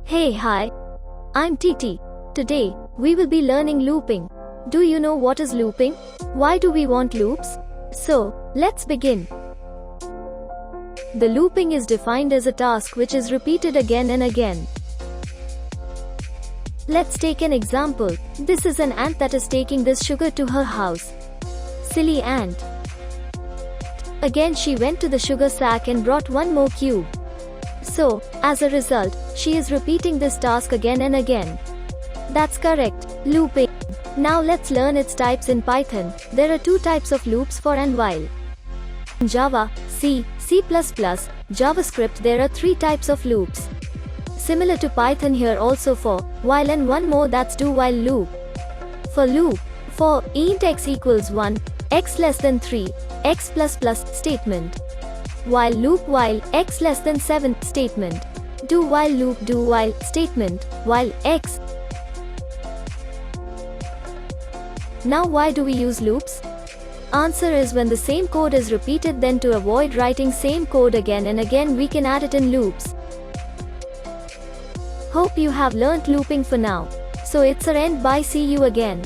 Hey, hi. I'm Titi. Today, we will be learning looping. Do you know what is looping? Why do we want loops? So, let's begin. The looping is defined as a task which is repeated again and again. Let's take an example. This is an ant that is taking this sugar to her house. Silly ant. Again she went to the sugar sack and brought one more cube. So, as a result, she is repeating this task again and again. That's correct, looping. Now let's learn its types in Python. There are two types of loops for and while. In Java, C, C++, JavaScript there are three types of loops. Similar to Python here also for while and one more, that's do while loop. For loop, for int x equals 1, x less than 3, x plus plus statement. While loop while x less than 7 statement. Do while loop do while statement, while x. Now why do we use loops? Answer is when the same code is repeated, then to avoid writing same code again and again we can add it in loops. Hope you have learnt looping for now. So it's a end, bye, see you again.